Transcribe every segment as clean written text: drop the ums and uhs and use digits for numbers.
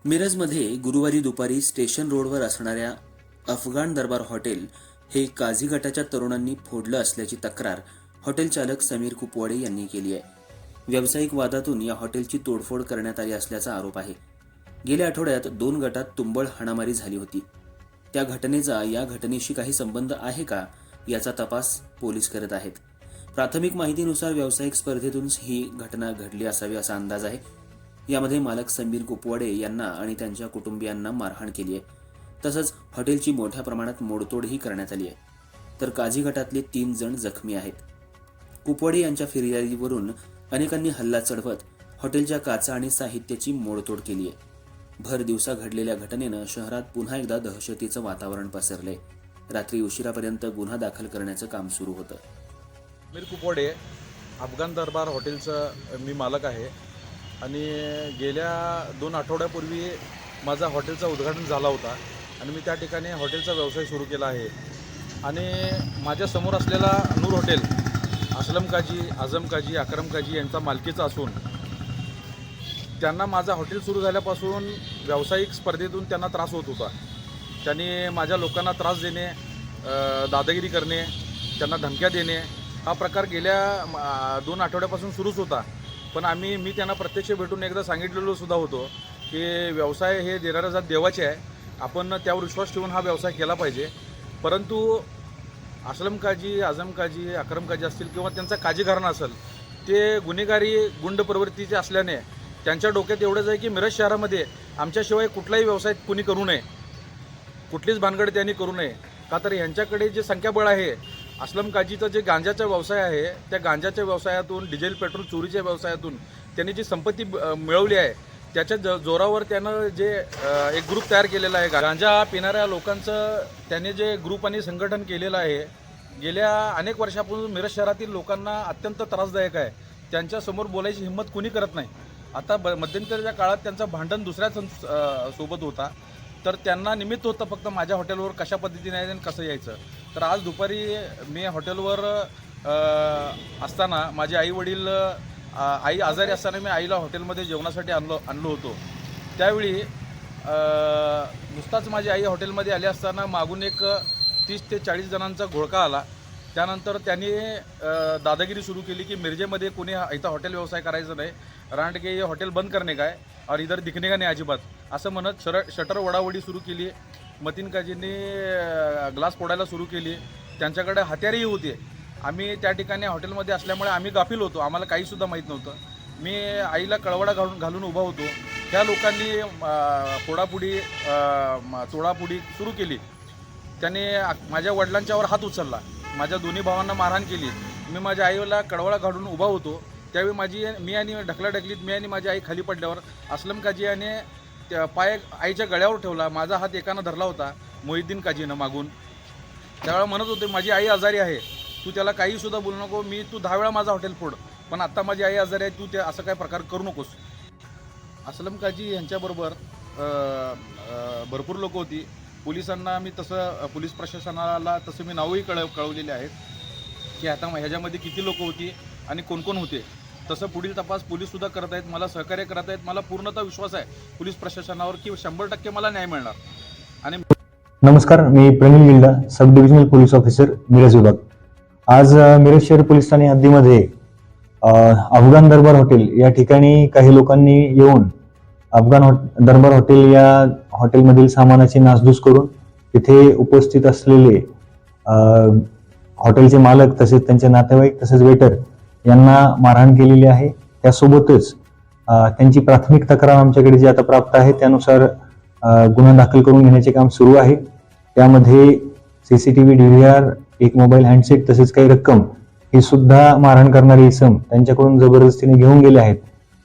मिरजमध्ये गुरुवारी दुपारी स्टेशन रोडवर असणाऱ्या अफगाण दरबार हॉटेल हे काझी गटाच्या तरुणांनी फोडलं असल्याची तक्रार हॉटेल चालक समीर कुपवाडे यांनी केली आहे. व्यावसायिक वादातून या हॉटेलची तोडफोड करण्यात आली असल्याचा आरोप आहे. गेल्या आठवड्यात 2 गटात तुंबळ हाणामारी झाली होती. त्या घटनेचा या घटनेशी काही संबंध आहे का याचा तपास पोलीस करत आहेत. प्राथमिक माहितीनुसार व्यावसायिक स्पर्धेतून ही घटना घडली असावी असा अंदाज आहे. यामध्ये मालक समीर कुपवाडे यांना आणि त्यांच्या कुटुंबियांना मारहाण केली आहे. तसंच हॉटेलची मोठ्या प्रमाणात मोडतोडही करण्यात आली आहे. तर काझी गटातले 3 जण जखमी आहेत. कुपवाडे यांच्या फिर्यादीवरून अनेकांनी हल्ला चढवत हॉटेलच्या काचा आणि साहित्याची मोडतोड केली आहे. भर दिवसा घडलेल्या घटनेनं शहरात पुन्हा एकदा दहशतीचं वातावरण पसरलंय. रात्री उशिरापर्यंत गुन्हा दाखल करण्याचं काम सुरू होतं. समीर कुपवाडे, अफगाण दरबार हॉटेलचं मी मालक आहे आणि गेल्या 2 आठवड्यापूर्वी माझा हॉटेलचा उद्घाटन झाला होता आणि मी त्या ठिकाणी हॉटेलचा व्यवसाय सुरू केला आहे. आणि माझ्यासमोर असलेला नूर हॉटेल असलम काजी, आझम काजी, अकरम काजी यांचा मालकीचा असून त्यांना माझा हॉटेल सुरू झाल्यापासून व्यावसायिक स्पर्धेतून त्यांना त्रास होत होता. त्यांनी माझ्या लोकांना त्रास देणे, दादागिरी करणे, त्यांना धमक्या देणे हा प्रकार गेल्या 2 आठवड्यापासून सुरूच होता. पण मी त्यांना प्रत्यक्ष भेटून एकदा सांगितलेलो सुद्धा होतो की व्यवसाय हे देणाऱ्या जात देवाचे आहे, आपण त्यावर विश्वास ठेवून हा व्यवसाय केला पाहिजे. परंतु असलम काजी, आझम काजी, अकरम काजी असतील किंवा त्यांचा काजी घराणा असेल, ते गुन्हेगारी गुंड प्रवृत्तीचे असल्याने त्यांच्या डोक्यात एवढंच आहे की मिरज शहरामध्ये आमच्याशिवाय कुठलाही व्यवसाय कुणी करू नये, कुठलीच भानगड त्यांनी करू नये. का तर ह्यांच्याकडे जे संख्याबळ आहे, असलम काजीचं जे गांजाचा व्यवसाय आहे, त्या गांजाच्या व्यवसायातून, डिझेल पेट्रोल चोरीच्या व्यवसायातून त्यांनी जी संपत्ती मिळवली आहे, त्याच्या जोरावर त्यानं जे एक ग्रुप तयार केलेला आहे. गांजा पिणाऱ्या लोकांचं त्याने जे ग्रुप आणि संघटन केलेलं आहे, गेल्या अनेक वर्षापासून मिरज शहरातील लोकांना अत्यंत त्रासदायक आहे. त्यांच्यासमोर बोलायची हिंमत कुणी करत नाही. आता मध्यंतरीच्या काळात त्यांचं भांडण दुसऱ्याच सोबत होता, तर त्यांना निमित्त होतं फक्त माझ्या हॉटेलवर कशा पद्धतीने यायचं आणि कसं यायचं. तर आज दुपारी मी हॉटेलवर असताना माझे आई आई आजारी असताना मी आईला हॉटेलमध्ये जेवणासाठी आणलो होतो. त्यावेळी नुसताच माझी आई हॉटेलमध्ये आली असताना मागून एक 30 ते 40 जणांचा घोळका आला. त्यानंतर त्यांनी दादागिरी सुरू केली की मिरजेमध्ये कोणी इथं हॉटेल व्यवसाय करायचं नाही, रांड के ये हॉटेल बंद करणे काय और इधर दिखणे का नाही अजिबात, असं म्हणत शटर वडावडी सुरू केली. मतीन काजींनी ग्लास फोडायला सुरू केली. त्यांच्याकडे हत्यारही होते. आम्ही त्या ठिकाणी हॉटेलमध्ये असल्यामुळे आम्ही गाफील होतो, आम्हाला काहीसुद्धा माहीत नव्हतं. मी आईला कळवडा घालून उभा होतो. त्या लोकांनी फोडापुडी तोडापुडी सुरू केली. त्याने माझ्या वडिलांच्यावर हात उचलला, माझ्या दोन्ही भावांना मारहाण केली. मी माझ्या आईला कळवडा घालून उभा होतो. त्यावेळी मी आणि ढकलाढकलीत मी आणि माझी आई खाली पडल्यावर असलम काजी याने पाय आईच्या गळ्यावर ठेवला. माझा हात एकानं धरला होता, मोहिद्दीन काजीनं मागून. त्यावेळेला म्हणत होते माझी आई आजारी आहे, तू त्याला काहीसुद्धा बोलू नको, तू 10 वेळा माझा हॉटेल फोड, पण आत्ता माझी आई आजारी आहे, तू ते असं काय प्रकार करू नकोस. असलम काजी यांच्याबरोबर भरपूर लोक होती. पोलिसांना मी तसं, पोलीस प्रशासनाला तसं मी नावही कळवलेले आहेत की आता ह्याच्यामध्ये किती लोक होती आणि कोण कोण होते. तसं पुढील तपास पोलीससुद्धा करत आहेत, मला सहकार्य करत आहेत. मला पूर्णतः विश्वास आहे पोलीस प्रशासनावर की 100% मला न्याय मिळणार. आणि नमस्कार, मी Praveen Milda, sub divisional police officer Miraj विभाग. आज मिरज शहर पोलीस ठाणे हद्दीमध्ये अफगाण दरबार हॉटेल या ठिकाणी काही लोकांनी येऊन अफगाण दरबार हॉटेल या हॉटेलमधील सामानाची नासधूस करून तिथे उपस्थित असलेले हॉटेलचे मालक तसेच त्यांचे नातेवाईक तसेच वेटर यांना मारहाण केलेली आहे. त्यासोबतच त्यांची प्राथमिक तक्रार आमच्याकडे जी आता प्राप्त आहे त्यानुसार गुन्हा दाखल करून घेण्याचे काम सुरू आहे. त्यामध्ये CCTV DVR, एक मोबाईल हँडसेट तसेच काही रक्कम ही सुद्धा मारहाण करणारे इसम त्यांच्याकडून जबरदस्तीने घेऊन गेले आहेत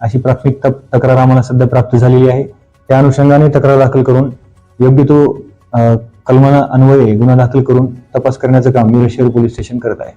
अशी प्राथमिक तक्रार आम्हाला सध्या प्राप्त झालेली आहे. त्या अनुषंगाने तक्रार दाखल करून योग्य तो कलमाना अन्वये गुन्हा दाखल करून तपास करण्याचं काम मिरज शहर पोलीस स्टेशन करत आहे.